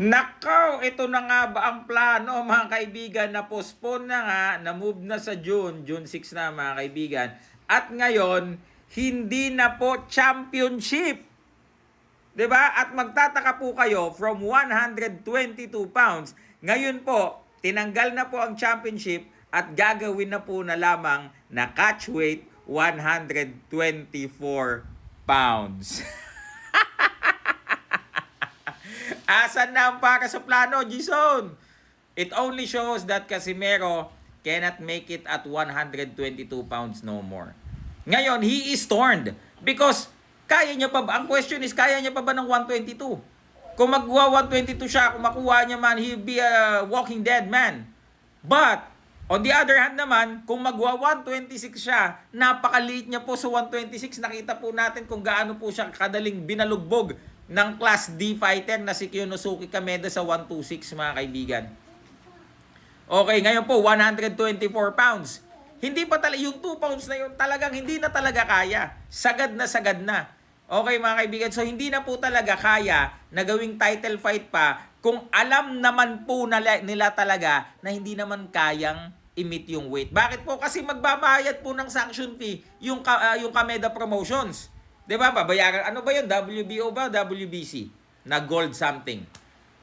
Nakaw, ito na nga ba ang plano mga kaibigan, na postpone na nga, na-move na sa June 6 na mga kaibigan. At ngayon, hindi na po championship. 'Di ba? At magtataka po kayo, from 122 pounds, ngayon po, tinanggal na po ang championship at gagawin na po na lamang na catch weight 124 pounds. Asan na ang para sa plano, Jason? It only shows that Casimero cannot make it at 122 pounds no more. Ngayon, he is torn because kaya niya pa ba? Ang question is, kaya niya pa ba ng 122? Kung magwa 122 siya, kung makuha niya man, he'll be a walking dead man. But, on the other hand naman, kung magwa 126 siya, napakaliit niya po sa 126. Nakita po natin kung gaano po siya kadaling binalugbog ng Class D fighter na si Kyonosuke Kameda sa 126, mga kaibigan. Okay, ngayon po, 124 pounds. Hindi pa talaga, yung 2 pounds na yun, talagang hindi na talaga kaya. Sagad na sagad na. Okay, mga kaibigan, so hindi na po talaga kaya na gawing title fight pa kung alam naman po nila talaga na hindi naman kayang i-meet yung weight. Bakit po? Kasi magbabayad po ng sanction fee yung Kameda Promotions. 'Di ba? Babayaran, ano ba 'yun? WBO ba? WBC? Na gold something.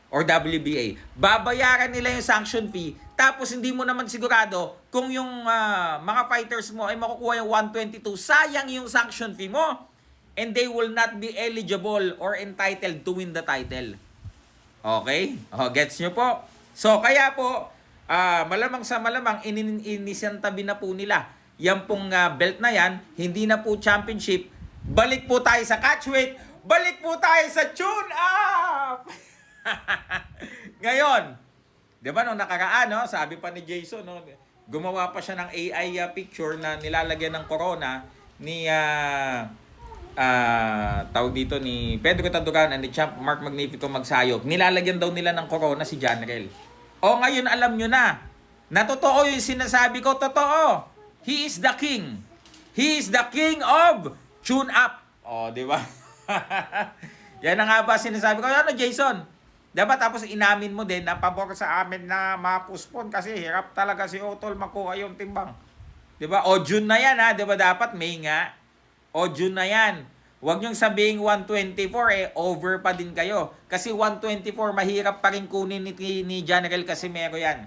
Or WBA. Babayaran nila yung sanction fee, tapos hindi mo naman sigurado kung yung mga fighters mo ay makukuha yung 122. Sayang yung sanction fee mo. And they will not be eligible or entitled to win the title. Okay? Gets nyo po? So, kaya po, malamang sa malamang, inisantabi na po nila. Yan pong belt na yan, hindi na po championship. Balik po tayo sa catchweight. Balik po tayo sa tune-up! Ngayon, di ba nung nakaraan, no, sabi pa ni Jason, no, gumawa pa siya ng AI picture na nilalagyan ng corona ni tawag dito ni Pedro Taduran and ni Champ Mark Magnifico Magsayok. Nilalagyan daw nila ng corona si Janrel. O ngayon alam nyo na totoo yung sinasabi ko, totoo. He is the king. He is the king of tune-up. O, di ba? Yan na nga ba sinasabi ko. Ano, Jason? Diba? Tapos inamin mo din na pabor sa amin na mapuspon kasi hirap talaga si Otol makuha yung timbang. Diba? O June na yan, ha? Diba dapat May nga? O June na yan. Huwag niyong sabihin 124, over pa din kayo. Kasi 124, mahirap pa rin kunin ni General Casimero yan.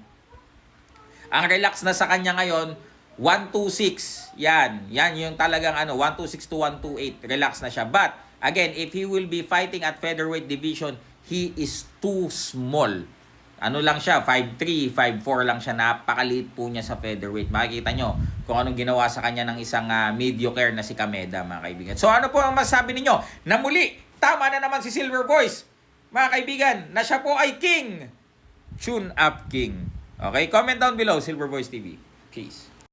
Ang relax na sa kanya ngayon, 126. Yan yung talagang 126 to 128. Relax na siya. But, again, if he will be fighting at featherweight division, he is too small. Ano lang siya, 5'3", 5'4 lang siya. Napakaliit po niya sa featherweight. Makikita nyo kung anong ginawa sa kanya ng isang mediocre na si Kameda, mga kaibigan. So ano po ang masasabi ninyo? Na muli, tama na naman si Silver Voice, mga kaibigan, na siya po ay King. Tune Up King. Okay, comment down below, Silver Voice TV. Peace.